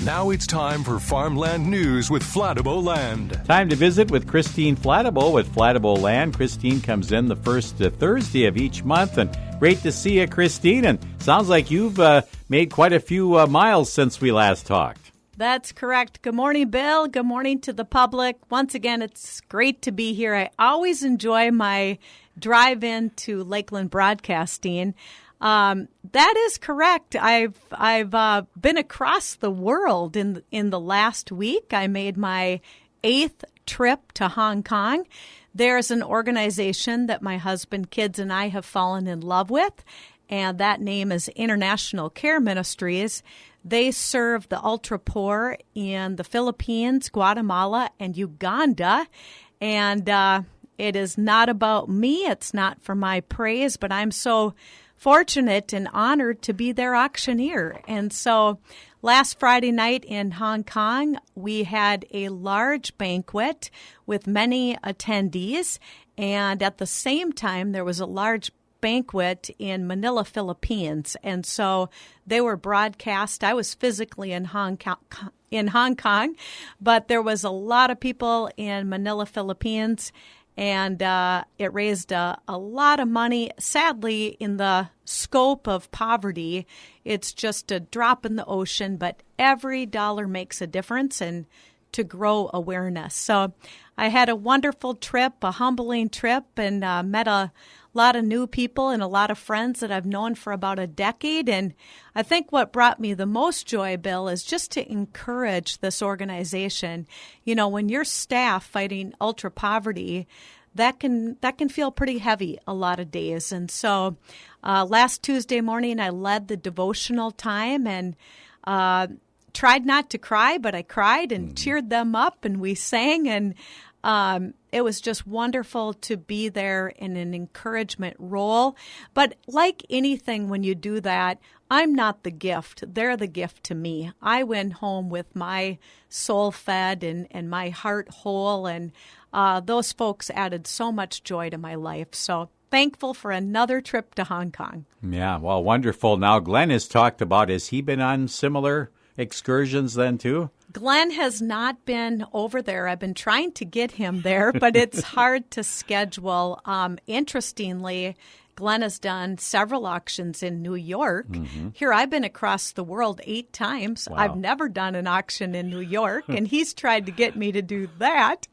Now it's time for Farmland News with Fladeboe Land. Time to visit with Kristine Fladeboe with Fladeboe Land. Kristine comes in the first Thursday of each month, and great to see you, Kristine. And sounds like you've made quite a few miles since we last talked. That's correct. Good morning, Bill. Good morning to the public. Once again, it's great to be here. I always enjoy my drive into Lakeland Broadcasting. That is correct. I've been across the world in the last week. I made my 8th trip to Hong Kong. There's an organization that my husband, kids, and I have fallen in love with, and that name is International Care Ministries. They serve the ultra-poor in the Philippines, Guatemala, and Uganda. And it is not about me. It's not for my praise, but I'm so fortunate and honored to be their auctioneer. And so last Friday night in Hong Kong, we had a large banquet with many attendees. And at the same time, there was a large banquet in Manila, Philippines. And so they were broadcast. I was physically in Hong Kong, but there was a lot of people in Manila, Philippines. And it raised a lot of money. Sadly, in the scope of poverty, it's just a drop in the ocean, but every dollar makes a difference and to grow awareness. So I had a wonderful trip, a humbling trip, and met a lot of new people and a lot of friends that I've known for about a decade. And I think what brought me the most joy, Bill, is just to encourage this organization. You know, when you're staff fighting ultra poverty, that can feel pretty heavy a lot of days. And so last Tuesday morning, I led the devotional time and tried not to cry, but I cried and cheered them up, and we sang, and it was just wonderful to be there in an encouragement role. But like anything, when you do that, I'm not the gift. They're the gift to me. I went home with my soul fed and my heart whole, and those folks added so much joy to my life. So thankful for another trip to Hong Kong. Yeah, well, wonderful. Now, Glenn has talked about, has he been on similar excursions then too? Glenn has not been over there. I've been trying to get him there, but it's hard to schedule. Interestingly, Glenn has done several auctions in New York. Mm-hmm. Here, I've been across the world 8 times. Wow. I've never done an auction in New York, and he's tried to get me to do that.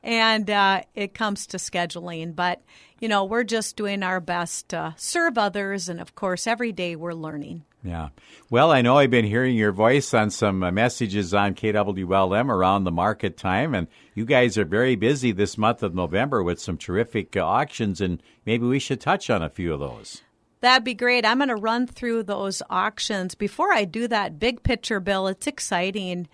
And it comes to scheduling. But, you know, we're just doing our best to serve others. And, of course, every day we're learning. Yeah. Well, I know I've been hearing your voice on some messages on KWLM around the market time, and you guys are very busy this month of November with some terrific auctions, and maybe we should touch on a few of those. That'd be great. I'm going to run through those auctions. Before I do that, big picture, Bill, it's exciting.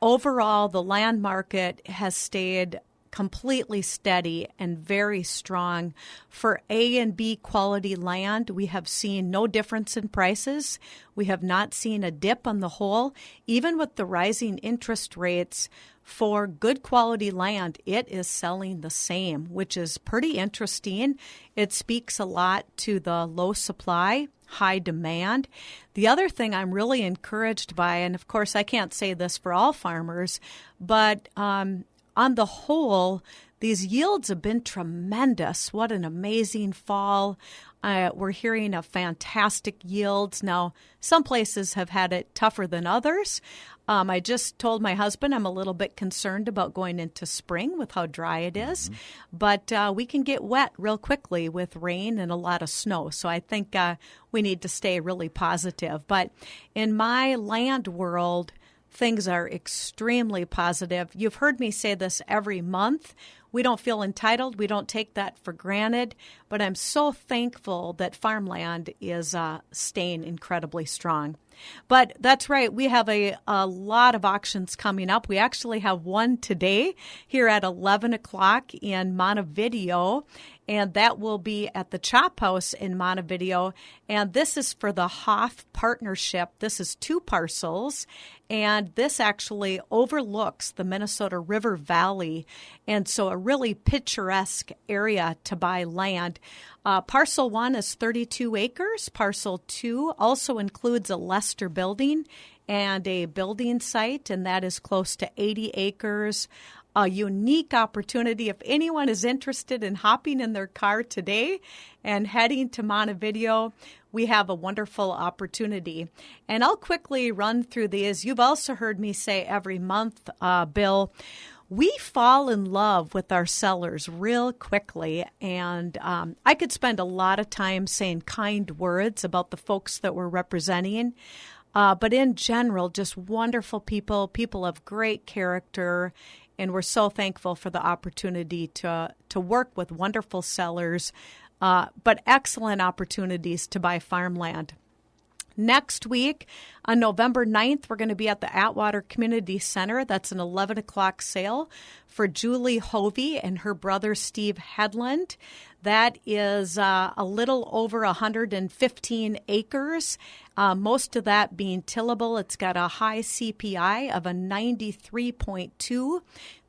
Overall, the land market has stayed completely steady and very strong. For A and B quality land, we have seen no difference in prices. We have not seen a dip on the whole. Even with the rising interest rates, for good quality land, it is selling the same, which is pretty interesting. It speaks a lot to the low supply, high demand. The other thing I'm really encouraged by, and of course I can't say this for all farmers, but on the whole, these yields have been tremendous. What an amazing fall. We're hearing of fantastic yields. Now, some places have had it tougher than others. I just told my husband I'm a little bit concerned about going into spring with how dry it is. Mm-hmm. But we can get wet real quickly with rain and a lot of snow. So I think we need to stay really positive. But in my land world, things are extremely positive. You've heard me say this every month. We don't feel entitled. We don't take that for granted. But I'm so thankful that farmland is staying incredibly strong. But that's right. We have a lot of auctions coming up. We actually have one today here at 11 o'clock in Montevideo. and that will be at the Chop House in Montevideo. And this is for the Hoff Partnership. This is 2 parcels, and this actually overlooks the Minnesota River Valley, and so a really picturesque area to buy land. Parcel 1 is 32 acres. Parcel 2 also includes a Lester building and a building site, and that is close to 80 acres. A unique opportunity. If anyone is interested in hopping in their car today and heading to Montevideo, we have a wonderful opportunity. And I'll quickly run through these. You've also heard me say every month, Bill, we fall in love with our sellers real quickly. And I could spend a lot of time saying kind words about the folks that we're representing. But in general, just wonderful people of great character. And we're so thankful for the opportunity to work with wonderful sellers, but excellent opportunities to buy farmland. Next week, on November 9th, we're going to be at the Atwater Community Center. That's an 11 o'clock sale for Julie Hovey and her brother Steve Hedlund. That is a little over 115 acres, most of that being tillable. It's got a high CPI of a 93.2.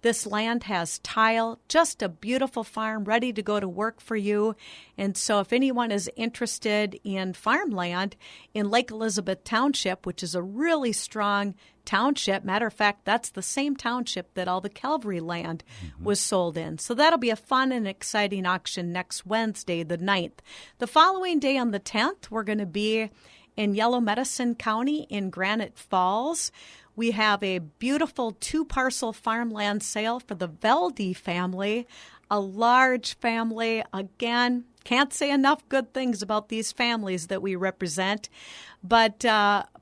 This land has tile, just a beautiful farm ready to go to work for you. And so if anyone is interested in farmland in Lake Elizabeth Township, which is a really strong township, matter of fact, that's the same township that all the Calvary land was sold in. So that'll be a fun and exciting auction next Wednesday, the 9th. The following day on the 10th, we're going to be in Yellow Medicine County in Granite Falls. We have a beautiful 2-parcel farmland sale for the Velde family, a large family. Again, can't say enough good things about these families that we represent. But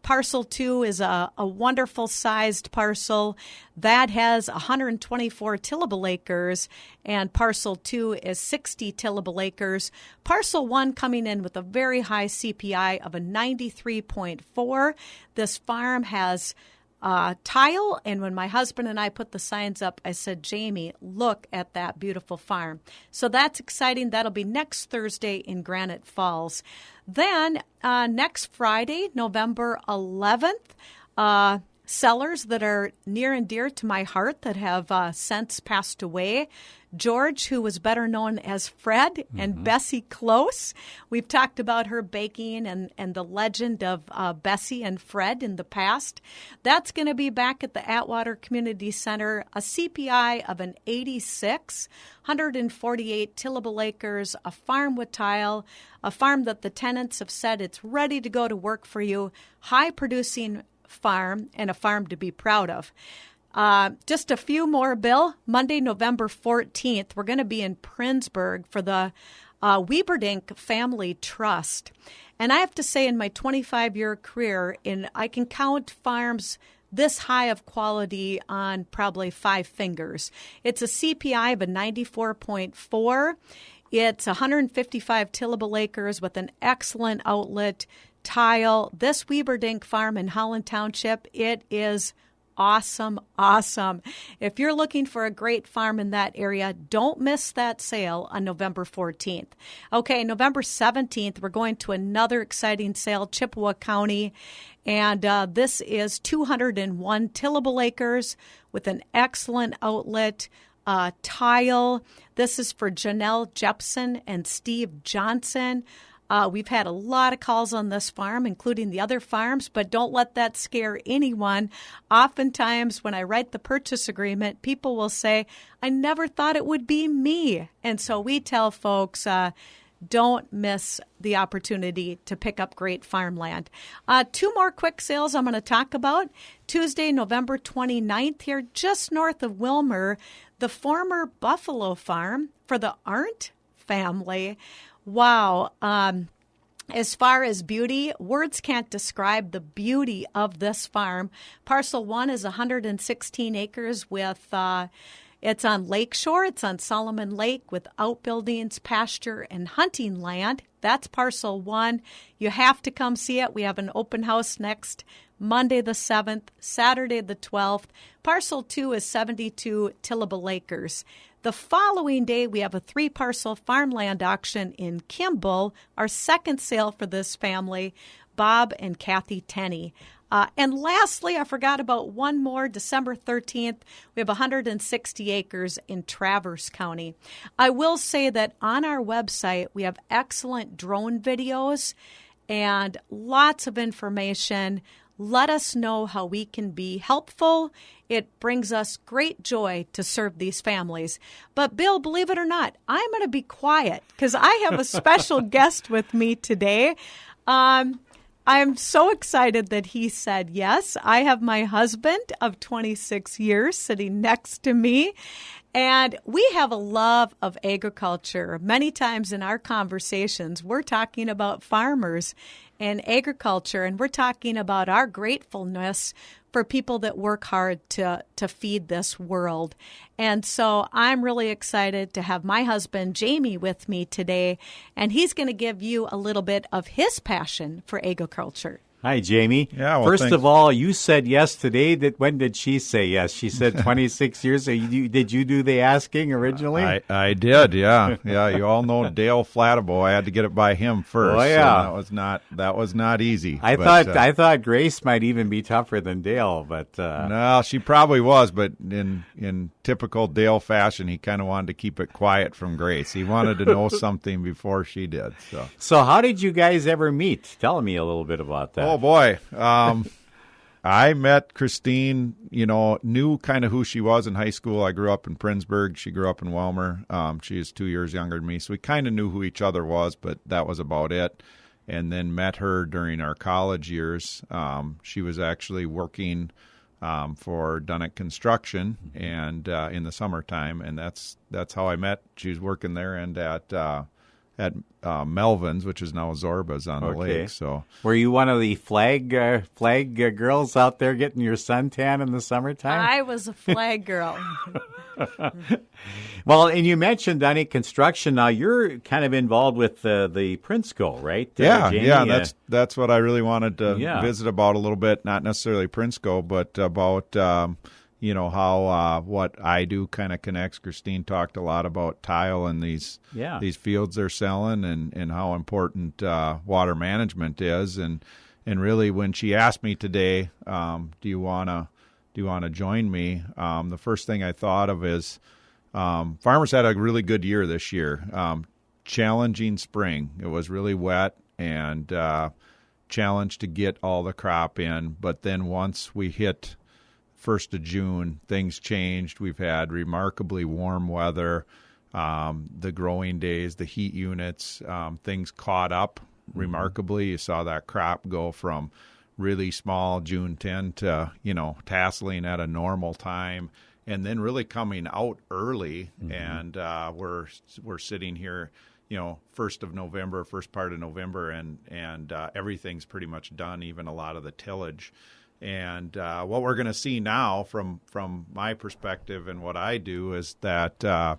parcel 2 is a wonderful sized parcel that has 124 tillable acres, and parcel 2 is 60 tillable acres. Parcel 1 coming in with a very high CPI of a 93.4. This farm has tile, and when my husband and I put the signs up, I said, Jamie, look at that beautiful farm. So that's exciting. That'll be next Thursday in Granite Falls. Then next Friday, November 11th, sellers that are near and dear to my heart that have since passed away. George, who was better known as Fred, and Bessie Close. We've talked about her baking and the legend of Bessie and Fred in the past. That's going to be back at the Atwater Community Center, a CPI of an 86, 148 tillable acres, a farm with tile, a farm that the tenants have said it's ready to go to work for you, high-producing farm, and a farm to be proud of. Just a few more, Bill. Monday, November 14th, we're going to be in Princeburg for the Wieberdink Family Trust. And I have to say, in my 25-year career, I can count farms this high of quality on probably 5 fingers. It's a CPI of a 94.4. It's 155 tillable acres with an excellent outlet, tile. This Wieberdink farm in Holland Township, it is awesome. If you're looking for a great farm in that area, don't miss that sale on November 14th. Okay, November 17th, we're going to another exciting sale, Chippewa County, and this is 201 tillable acres with an excellent outlet, tile. This is for Janelle Jepson and Steve Johnson. We've had a lot of calls on this farm, including the other farms, but don't let that scare anyone. Oftentimes, when I write the purchase agreement, people will say, I never thought it would be me. And so we tell folks, don't miss the opportunity to pick up great farmland. 2 more quick sales I'm going to talk about. Tuesday, November 29th, here just north of Wilmer, the former Buffalo Farm for the Arndt family. Wow. As far as beauty, words can't describe the beauty of this farm. Parcel 1 is 116 acres with, it's on Lakeshore. It's on Solomon Lake with outbuildings, pasture, and hunting land. That's parcel 1. You have to come see it. We have an open house next Monday the 7th, Saturday the 12th. Parcel 2 is 72 tillable acres. The following day, we have a 3-parcel farmland auction in Kimball, our second sale for this family, Bob and Kathy Tenney. And lastly, I forgot about one more, December 13th, we have 160 acres in Traverse County. I will say that on our website, we have excellent drone videos and lots of information. Let us know how we can be helpful. It brings us great joy to serve these families. But Bill, believe it or not, I'm going to be quiet because I have a special guest with me today. I'm so excited that he said yes. I have my husband of 26 years sitting next to me, and we have a love of agriculture. Many times in our conversations, we're talking about farmers and agriculture, and we're talking about our gratefulness for people that work hard to feed this world. And so I'm really excited to have my husband, Jamie, with me today, and he's going to give you a little bit of his passion for agriculture. Hi, Jamie. Yeah, well, First thanks. of all, you said yes today. When did she say yes? She said 26 years. So did you do the asking originally? I did, yeah. Yeah, you all know Dale Fladeboe. I had to get it by him first. Oh, yeah. So that was not easy. I thought Grace might even be tougher than Dale, but no, she probably was, but in typical Dale fashion, he kind of wanted to keep it quiet from Grace. He wanted to know something before she did. So how did you guys ever meet? Tell me a little bit about that. Oh, boy. I met Kristine, knew kind of who she was in high school. I grew up in Princeburg. She grew up in Welmer. She is 2 years younger than me. So we kind of knew who each other was, but that was about it. And then met her during our college years. She was actually working for Duininck Construction and in the summertime, and that's how I met. She was working there and at Melvin's, which is now Zorba's on the lake. So, were you one of the flag girls out there getting your suntan in the summertime? I was a flag girl. Well, and you mentioned Duininck Construction. Now you're kind of involved with the Prinsco, right? Jamie? Yeah. That's what I really wanted to visit about a little bit. Not necessarily Prinsco, but about how what I do kind of connects. Kristine talked a lot about tile and these fields they're selling and how important water management is. And really, when she asked me today, do you want to join me? The first thing I thought of is farmers had a really good year this year. Challenging spring. It was really wet and challenged to get all the crop in. But then once we hit 1st of June, things changed. We've had remarkably warm weather, the growing days, the heat units, things caught up remarkably. You saw that crop go from really small June 10 to, tasseling at a normal time and then really coming out early. And we're sitting here, 1st of November, first part of November, and everything's pretty much done, even a lot of the tillage. And what we're going to see now from my perspective and what I do is that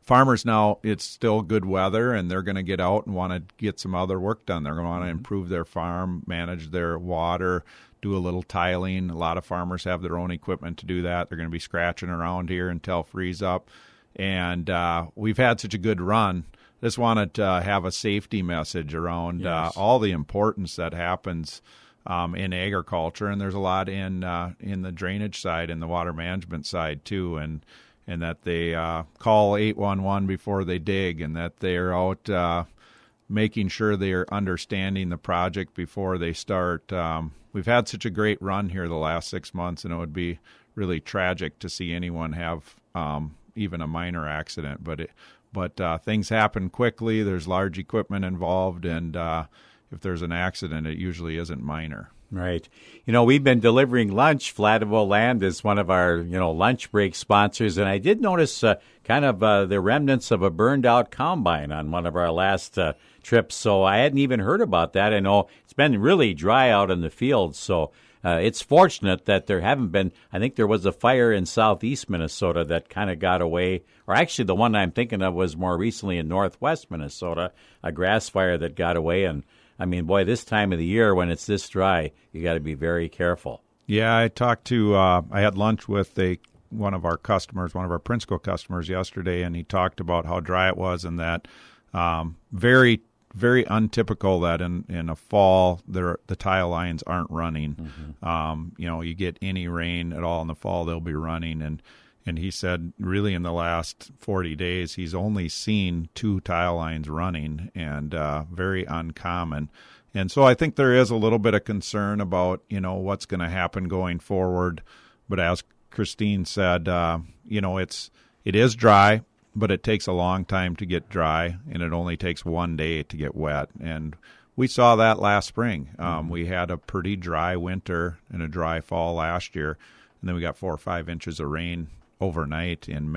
farmers now, it's still good weather, and they're going to get out and want to get some other work done. They're going to want to improve their farm, manage their water, do a little tiling. A lot of farmers have their own equipment to do that. They're going to be scratching around here until freeze up. And we've had such a good run. Just wanted to have a safety message around all the importance that happens in agriculture, and there's a lot in the drainage side and the water management side too, and that they call 811 before they dig, and that they're out making sure they're understanding the project before they start. We've had such a great run here the last 6 months, and it would be really tragic to see anyone have even a minor accident. But things happen quickly. There's large equipment involved, and if there's an accident, it usually isn't minor. Right. We've been delivering lunch. Fladeboe Land is one of our, lunch break sponsors. And I did notice kind of the remnants of a burned-out combine on one of our last trips. So I hadn't even heard about that. I know it's been really dry out in the field. So it's fortunate that there haven't been, I think there was a fire in southeast Minnesota that kind of got away. Or actually, the one I'm thinking of was more recently in northwest Minnesota, a grass fire that got away. And I mean, boy, this time of the year when it's this dry, you got to be very careful. Yeah, I had lunch with a one of our Prinsco customers yesterday, and he talked about how dry it was, and that very, very untypical that in a fall the tile lines aren't running. Mm-hmm. You get any rain at all in the fall, they'll be running, and he said really in the last 40 days he's only seen 2 tile lines running, and very uncommon. And so I think there is a little bit of concern about what's going to happen going forward. But as Kristine said, it is dry, but it takes a long time to get dry, and it only takes 1 day to get wet. And we saw that last spring. We had a pretty dry winter and a dry fall last year, and then we got 4 or 5 inches of rain overnight in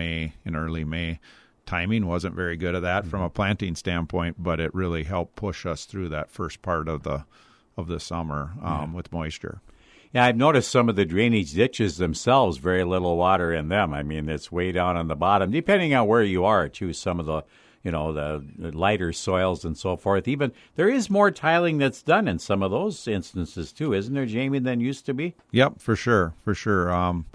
early May. Timing wasn't very good of that from a planting standpoint, but it really helped push us through that first part of the summer with moisture. Yeah, I've noticed some of the drainage ditches themselves, very little water in them. I mean, it's way down on the bottom, depending on where you are, too. Some of the lighter soils and so forth. Even there is more tiling that's done in some of those instances, too, isn't there, Jamie, than used to be? Yep, for sure. Some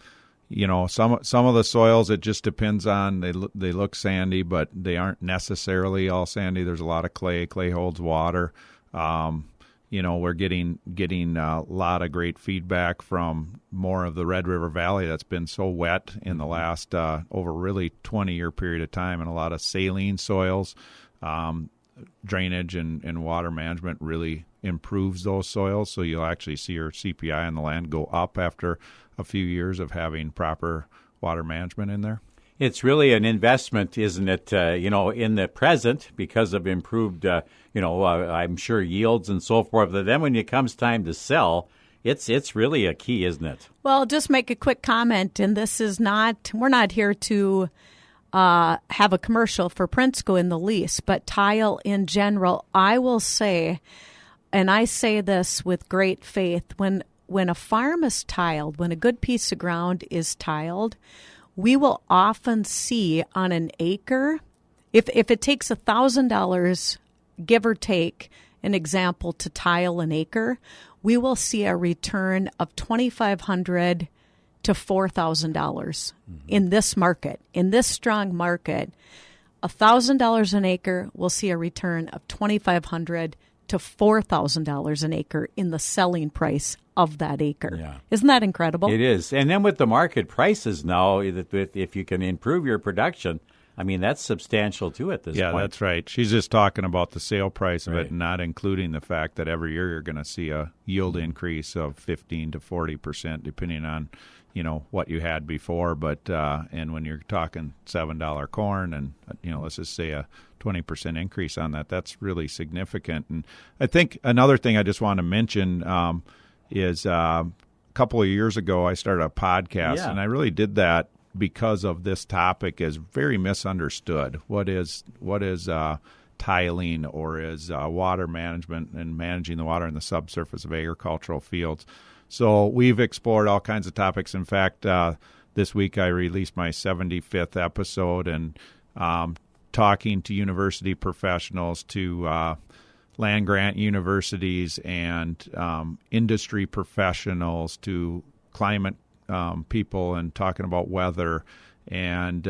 of the soils, it just depends on, they look sandy, but they aren't necessarily all sandy. There's a lot of clay. Clay holds water. We're getting a lot of great feedback from more of the Red River Valley that's been so wet in the last over really 20-year period of time, and a lot of saline soils. Drainage and water management really improves those soils, so you'll actually see your CPI on the land go up after a few years of having proper water management in there. It's really an investment, isn't it, in the present because of improved, I'm sure yields and so forth. But then when it comes time to sell, it's really a key, isn't it? Well, just make a quick comment, and we're not here to have a commercial for Prinsco in the least, but tile in general, I will say, and I say this with great faith, when a farm is tiled, when a good piece of ground is tiled, we will often see on an acre, if it takes $1,000, give or take an example, to tile an acre, we will see a return of $2,500 to $4,000 in this market, in this strong market. $1,000 an acre will see a return of $2,500 to $4,000 an acre in the selling price of that acre. Yeah. Isn't that incredible? It is. And then with the market prices now, if you can improve your production, I mean, that's substantial too at this point. Yeah, that's right. She's just talking about the sale price of it, not including the fact that every year you're going to see a yield increase of 15 to 40%, depending on what you had before. But and when you're talking $7 corn and let's just say a 20% increase on that, that's really significant. And I think another thing I just want to mention is a couple of years ago I started a podcast, and I really did that because of this topic is very misunderstood. What is tiling, or is water management and managing the water in the subsurface of agricultural fields? So we've explored all kinds of topics. In fact, this week I released my 75th episode, and talking to university professionals, to land-grant universities and industry professionals, to climate people, and talking about weather, and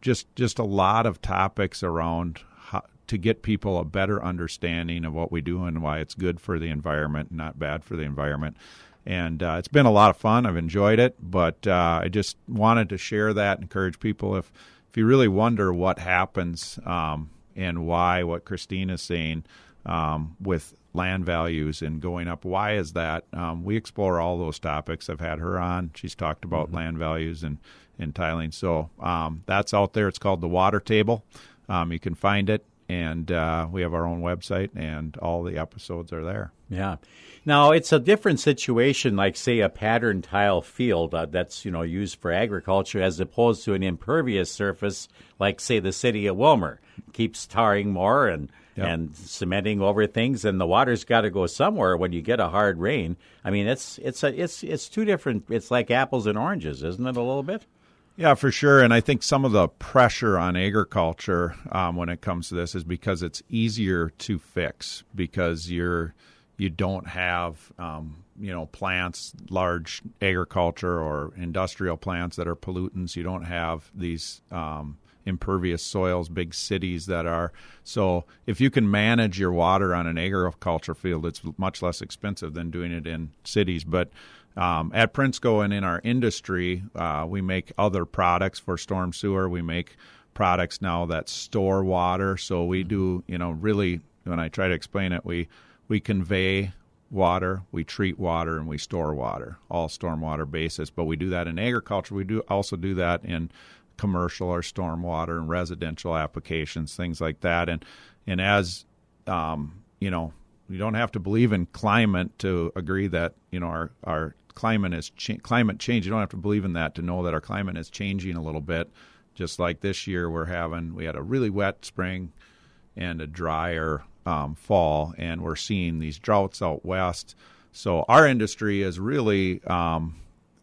just a lot of topics around how to get people a better understanding of what we do and why it's good for the environment and not bad for the environment. And it's been a lot of fun. I've enjoyed it, but I just wanted to share that, encourage people, if you really wonder what happens and why, what Kristine is saying with land values and going up, why is that? We explore all those topics. I've had her on. She's talked about land values and tiling. So that's out there. It's called The Water Table. You can find it, and we have our own website, and all the episodes are there. Yeah. Now, it's a different situation, like, say, a pattern tile field that's, used for agriculture, as opposed to an impervious surface, like, say, the city of Wilmer. Keeps tarring more and cementing over things, and the water's got to go somewhere when you get a hard rain. I mean, it's two different. It's like apples and oranges, isn't it, a little bit? Yeah, for sure. And I think some of the pressure on agriculture when it comes to this is because it's easier to fix, because you don't have plants, large agriculture or industrial plants that are pollutants. You don't have these impervious soils, big cities that are. So if you can manage your water on an agriculture field, it's much less expensive than doing it in cities. But at Prinsco and in our industry, we make other products for storm sewer. We make products now that store water. So we do, really, when I try to explain it, we convey water, we treat water, and we store water, all stormwater basis. But we do that in agriculture. We also do that in commercial or stormwater and residential applications, things like that. And as you don't have to believe in climate to agree that our climate is climate change. You don't have to believe in that to know that our climate is changing a little bit. Just like this year, we had a really wet spring and a drier fall, and we're seeing these droughts out west. So our industry is really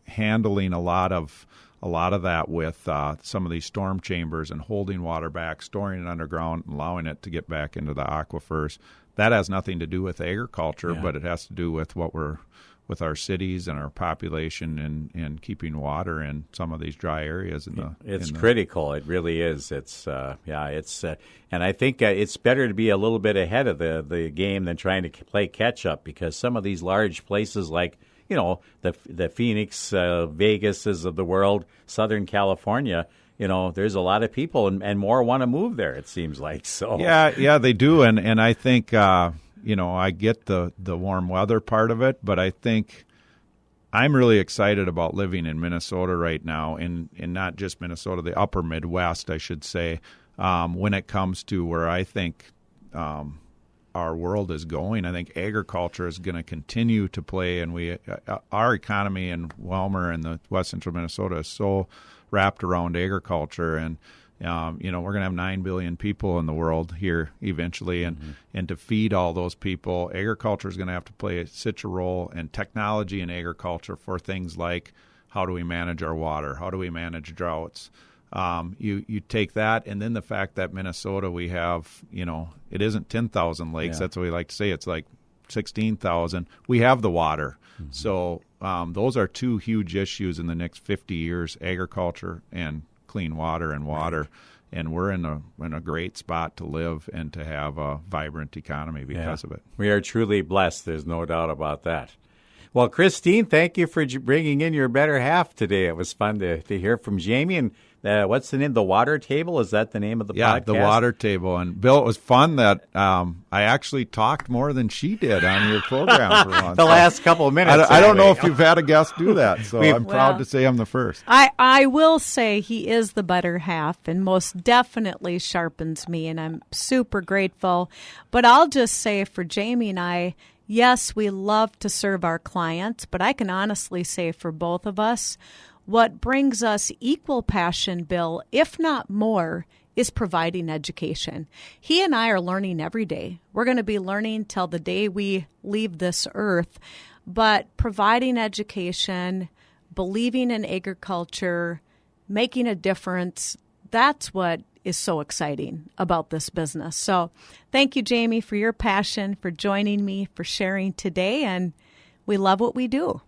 handling a lot of that with some of these storm chambers and holding water back, storing it underground, and allowing it to get back into the aquifers. That has nothing to do with agriculture, but it has to do with with our cities and our population and keeping water in some of these dry areas. It's critical. It really is. It's and I think it's better to be a little bit ahead of the game than trying to play catch up, because some of these large places like the Phoenix, Vegases of the world, Southern California. There's a lot of people and more want to move there, it seems like. So yeah, they do, and I think I get the warm weather part of it, but I think I'm really excited about living in Minnesota right now, in not just Minnesota, the upper Midwest, I should say, when it comes to where I think our world is going. I think agriculture is going to continue to play, and our economy in Welmer and the West Central Minnesota is so wrapped around agriculture, and we're going to have 9 billion people in the world here eventually, and to feed all those people, agriculture is going to have to play such a role, and technology in agriculture for things like how do we manage our water, how do we manage droughts. You take that, and then the fact that Minnesota, we have, it isn't 10,000 lakes. That's what we like to say. It's like 16,000. We have the water. So those are two huge issues in the next 50 years, agriculture and clean water and water. And we're in a great spot to live and to have a vibrant economy because of it. We are truly blessed. There's no doubt about that. Well, Kristine, thank you for bringing in your better half today. It was fun to hear from Jamie. And what's the name? The Water Table? Is that the name of the podcast? Yeah, the Water Table. And Bill, it was fun that I actually talked more than she did on your program for once. The last couple of minutes. I don't know if you've had a guest do that, so I'm proud to say I'm the first. I will say he is the better half and most definitely sharpens me, and I'm super grateful. But I'll just say for Jamie and I, yes, we love to serve our clients, but I can honestly say for both of us, what brings us equal passion, Bill, if not more, is providing education. He and I are learning every day. We're going to be learning till the day we leave this earth, but providing education, believing in agriculture, making a difference, that's what is so exciting about this business. So thank you, Jamie, for your passion, for joining me, for sharing today, and we love what we do.